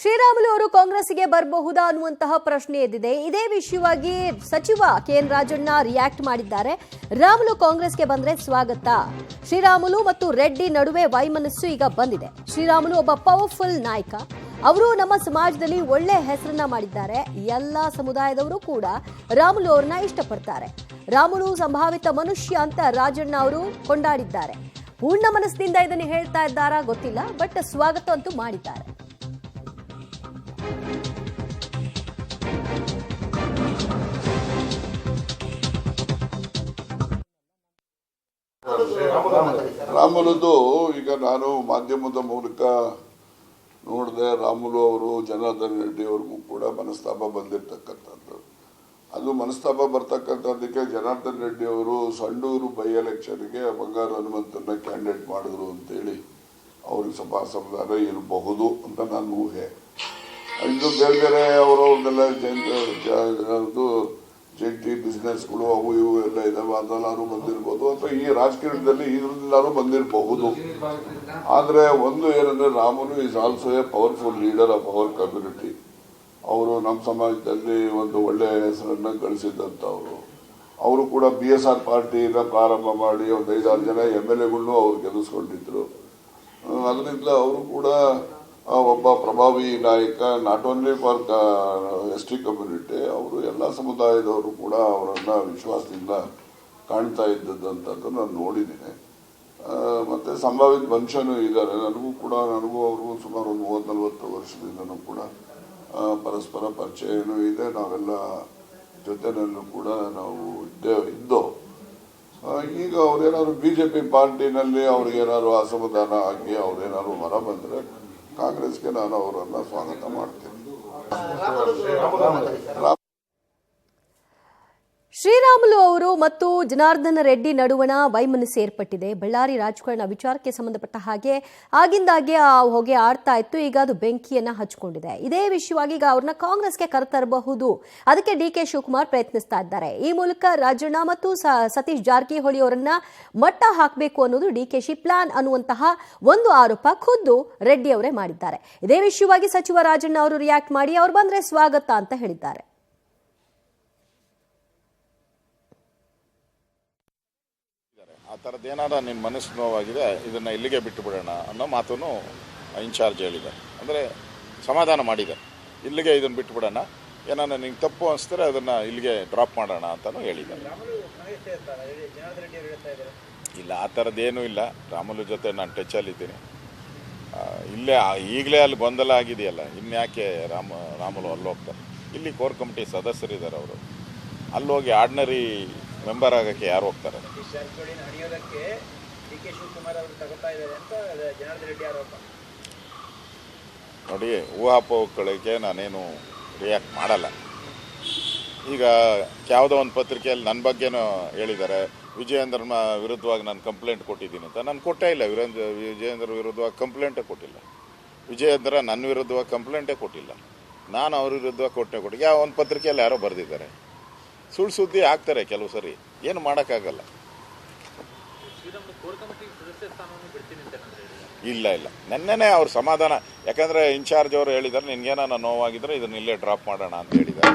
ಶ್ರೀರಾಮುಲು ಅವರು ಕಾಂಗ್ರೆಸ್ಗೆ ಬರಬಹುದಾ ಅನ್ನುವಂತಹ ಪ್ರಶ್ನೆ ಎದ್ದಿದೆ. ಇದೇ ವಿಷಯವಾಗಿ ಸಚಿವ ಕೆಎನ್ ರಾಜಣ್ಣ ರಿಯಾಕ್ಟ್ ಮಾಡಿದ್ದಾರೆ. ರಾಮುಲು ಕಾಂಗ್ರೆಸ್ಗೆ ಬಂದ್ರೆ ಸ್ವಾಗತ. ಶ್ರೀರಾಮುಲು ಮತ್ತು ರೆಡ್ಡಿ ನಡುವೆ ವೈಮನಸ್ಸು ಈಗ ಬಂದಿದೆ. ಶ್ರೀರಾಮುಲು ಒಬ್ಬ ಪವರ್ಫುಲ್ ನಾಯಕ. ಅವರು ನಮ್ಮ ಸಮಾಜದಲ್ಲಿ ಒಳ್ಳೆ ಹೆಸರನ್ನ ಮಾಡಿದ್ದಾರೆ. ಎಲ್ಲ ಸಮುದಾಯದವರು ಕೂಡ ರಾಮುಲು ಅವರನ್ನ ಇಷ್ಟಪಡ್ತಾರೆ. ರಾಮುಲು ಸಂಭಾವಿತ ಮನುಷ್ಯ ಅಂತ ರಾಜಣ್ಣ ಅವರು ಕೊಂಡಾಡಿದ್ದಾರೆ. ಪೂರ್ಣ ಮನಸ್ಸಿನಿಂದ ಇದನ್ನು ಹೇಳ್ತಾ ಇದ್ದಾರಾ ಗೊತ್ತಿಲ್ಲ, ಬಟ್ ಸ್ವಾಗತ ಅಂತೂ ಮಾಡಿದ್ದಾರೆ. ರಾಮುಲುದು ಈಗ ನಾನು ಮಾಧ್ಯಮದ ಮೂಲಕ ನೋಡಿದೆ. ರಾಮುಲು ಅವರು ಜನಾರ್ದನ್ ರೆಡ್ಡಿ ಅವ್ರಿಗೂ ಕೂಡ ಮನಸ್ತಾಪ ಬಂದಿರತಕ್ಕಂಥದ್ದು. ಅದು ಮನಸ್ತಾಪ ಬರ್ತಕ್ಕಂಥದ್ದಕ್ಕೆ ಜನಾರ್ದನ್ ರೆಡ್ಡಿ ಅವರು ಸಂಡೂರು ಬೈ ಎಲೆಕ್ಷನ್ಗೆ ಬಂಗಾರ ಹನುಮಂತನ ಕ್ಯಾಂಡಿಡೇಟ್ ಮಾಡಿದ್ರು ಅಂತೇಳಿ ಅವ್ರಿಗೆ ಸ್ವಲ್ಪ ಅಸಮಾಧಾನ ಇರಬಹುದು ಅಂತ ನಾನು ಊಹೆ. ಇದು ಬೇರೆ ಬೇರೆ ಅವರವ್ರನ್ನೆಲ್ಲ ಜಂಟಿ ಬಿಸ್ನೆಸ್ಗಳು ಅವು ಇವು ಎಲ್ಲ ಇದಾವೆ, ಅದೆಲ್ಲಾರು ಬಂದಿರ್ಬೋದು, ಅಥವಾ ಈ ರಾಜಕೀಯದಲ್ಲಿ ಇದ್ರಲ್ಲಾರು ಬಂದಿರಬಹುದು. ಆದರೆ ಒಂದು ಏನಂದ್ರೆ, Ramulu is also A powerful leader of our community. ಅವರು ನಮ್ಮ ಸಮಾಜದಲ್ಲಿ ಒಂದು ಒಳ್ಳೆಯ ಹೆಸರನ್ನ ಗಳಿಸಿದಂಥವ್ರು. ಅವರು ಕೂಡ BSR ಪಾರ್ಟಿನ ಪ್ರಾರಂಭ ಮಾಡಿ ಒಂದು 5-6 ಜನ MLAಗಳನ್ನು ಅವ್ರು ಗೆಲ್ಲಿಸ್ಕೊಂಡಿದ್ರು. ಅದರಿಂದ ಅವರು ಕೂಡ ಒಬ್ಬ ಪ್ರಭಾವಿ ನಾಯಕ, not only for ST community. ಅವರು ಎಲ್ಲ ಸಮುದಾಯದವರು ಕೂಡ ಅವರನ್ನ ವಿಶ್ವಾಸದಿಂದ ಕಾಣ್ತಾ ಇದ್ದದಂಥದ್ದು ನಾನು ನೋಡಿದ್ದೀನಿ. ಮತ್ತೆ ಸಂಭಾವಿತ ಮನುಷ್ಯನೂ ಇದ್ದಾರೆ. ನನಗೂ ಅವ್ರಿಗೂ ಸುಮಾರು ಒಂದು 30-40 ವರ್ಷದಿಂದನೂ ಕೂಡ ಪರಸ್ಪರ ಪರಿಚಯನೂ ಇದೆ. ನಾವೆಲ್ಲ ಜೊತೆನಲ್ಲೂ ಕೂಡ ನಾವು ಇದ್ದೋ. ಈಗ ಅವ್ರೇನಾದ್ರು BJP ಪಾರ್ಟಿನಲ್ಲಿ ಅವ್ರಿಗೇನಾದ್ರು ಅಸಮಾಧಾನ ಆಗಿ ಅವ್ರೇನಾದ್ರು ಹೊರ ಬಂದರೆ ಕಾಂಗ್ರೆಸ್ಗೆ ನಾನು ಅವರನ್ನ ಸ್ವಾಗತ ಮಾಡ್ತೇನೆ. ಶ್ರೀರಾಮುಲು ಅವರು ಮತ್ತು ಜನಾರ್ದನ ರೆಡ್ಡಿ ನಡುವಣ ವೈಮನಸ್ಸು ಏರ್ಪಟ್ಟಿದೆ. ಬಳ್ಳಾರಿ ರಾಜಕಾರಣ ವಿಚಾರಕ್ಕೆ ಸಂಬಂಧಪಟ್ಟ ಹಾಗೆ ಆಗಿಂದಾಗೆ ಆ ಹೊಗೆ ಆಡ್ತಾ ಇತ್ತು. ಈಗ ಅದು ಬೆಂಕಿಯನ್ನ ಹಚ್ಕೊಂಡಿದೆ. ಇದೇ ವಿಷಯವಾಗಿ ಈಗ ಅವ್ರನ್ನ ಕಾಂಗ್ರೆಸ್ಗೆ ಕರೆತರಬಹುದು. ಅದಕ್ಕೆ DK ಶಿವಕುಮಾರ್ ಪ್ರಯತ್ನಿಸ್ತಾ ಇದ್ದಾರೆ. ಈ ಮೂಲಕ ರಾಜಣ್ಣ ಮತ್ತು ಸತೀಶ್ ಜಾರಕಿಹೊಳಿ ಅವರನ್ನ ಮಟ್ಟ ಹಾಕಬೇಕು ಅನ್ನೋದು DKಶಿ ಪ್ಲಾನ್ ಅನ್ನುವಂತಹ ಒಂದು ಆರೋಪ ಖುದ್ದು ರೆಡ್ಡಿ ಅವರೇ ಮಾಡಿದ್ದಾರೆ. ಇದೇ ವಿಷಯವಾಗಿ ಸಚಿವ ರಾಜಣ್ಣ ಅವರು ರಿಯಾಕ್ಟ್ ಮಾಡಿ ಅವ್ರು ಬಂದ್ರೆ ಸ್ವಾಗತ ಅಂತ ಹೇಳಿದ್ದಾರೆ. ಆ ಥರದ್ದು ಏನಾರ ನಿಮ್ಮ ಮನಸ್ಸು ನೋವಾಗಿದೆ, ಇದನ್ನು ಇಲ್ಲಿಗೆ ಬಿಟ್ಟು ಬಿಡೋಣ ಅನ್ನೋ ಮಾತನ್ನು ಇನ್ಚಾರ್ಜ್ ಹೇಳಿದ್ದಾರೆ. ಅಂದರೆ ಸಮಾಧಾನ ಮಾಡಿದ್ದಾರೆ. ಇಲ್ಲಿಗೆ ಇದನ್ನು ಬಿಟ್ಟು ಬಿಡೋಣ, ಏನಾರ ನಿಂಗೆ ತಪ್ಪು ಅನಿಸಿದ್ರೆ ಅದನ್ನು ಇಲ್ಲಿಗೆ ಡ್ರಾಪ್ ಮಾಡೋಣ ಅಂತಲೂ ಹೇಳಿದ್ದಾರೆ. ಇಲ್ಲ, ಆ ಥರದ್ದೇನೂ ಇಲ್ಲ. ರಾಮುಲು ಜೊತೆ ನಾನು ಟಚಲ್ಲಿದ್ದೀನಿ. ಇಲ್ಲೇ ಈಗಲೇ ಅಲ್ಲಿ ಗೊಂದಲ ಆಗಿದೆಯಲ್ಲ, ಇನ್ಯಾಕೆ ರಾಮುಲು ಅಲ್ಲಿ ಹೋಗ್ತಾರೆ? ಇಲ್ಲಿ ಕೋರ್ ಕಮಿಟಿ ಸದಸ್ಯರಿದ್ದಾರೆ. ಅವರು ಅಲ್ಲೋಗಿ ಆರ್ಡಿನರಿ ಮೆಂಬರ್ ಆಗೋಕ್ಕೆ ಯಾರು ಹೋಗ್ತಾರೆ? ನೋಡಿ, ಊಹಾಪೋಹಗಳಿಗೆ ನಾನೇನು ರಿಯಾಕ್ಟ್ ಮಾಡಲ್ಲ. ಈಗ ಯಾವುದೋ ಒಂದು ಪತ್ರಿಕೆಯಲ್ಲಿ ನನ್ನ ಬಗ್ಗೆನೂ ಹೇಳಿದ್ದಾರೆ, ವಿಜಯೇಂದ್ರನ ವಿರುದ್ಧವಾಗಿ ನಾನು ಕಂಪ್ಲೇಂಟ್ ಕೊಟ್ಟಿದ್ದೀನಿ ಅಂತ. ನಾನು ಕೊಟ್ಟೇ ಇಲ್ಲ. ವಿಜಯೇಂದ್ರ ವಿರುದ್ಧವಾಗಿ ಕಂಪ್ಲೇಂಟೇ ಕೊಟ್ಟಿಲ್ಲ. ವಿಜಯೇಂದ್ರ ನನ್ನ ವಿರುದ್ಧವಾಗಿ ಕಂಪ್ಲೇಂಟೇ ಕೊಟ್ಟಿಲ್ಲ. ನಾನು ಅವ್ರ ವಿರುದ್ಧವಾಗಿ ಕೊಟ್ಟಿಲ್ಲ. ಯಾವ ಒಂದು ಪತ್ರಿಕೆಯಲ್ಲಿ ಯಾರೋ ಬರೆದಿದ್ದಾರೆ. ಸುಳ್ಳು ಸುದ್ದಿ ಹಾಕ್ತಾರೆ ಕೆಲವು ಸರಿ, ಏನು ಮಾಡೋಕ್ಕಾಗಲ್ಲ. ಇಲ್ಲ, ನೆನ್ನೆನೇ ಅವ್ರ ಸಮಾಧಾನ. ಯಾಕಂದರೆ ಇನ್ಚಾರ್ಜ್ ಅವರು ಹೇಳಿದ್ದಾರೆ, ನಿನ್ಗೇನ ನೋವಾಗಿದ್ರೆ ಇದನ್ನ ಇಲ್ಲೇ ಡ್ರಾಪ್ ಮಾಡೋಣ ಅಂತ ಹೇಳಿದ್ದಾರೆ.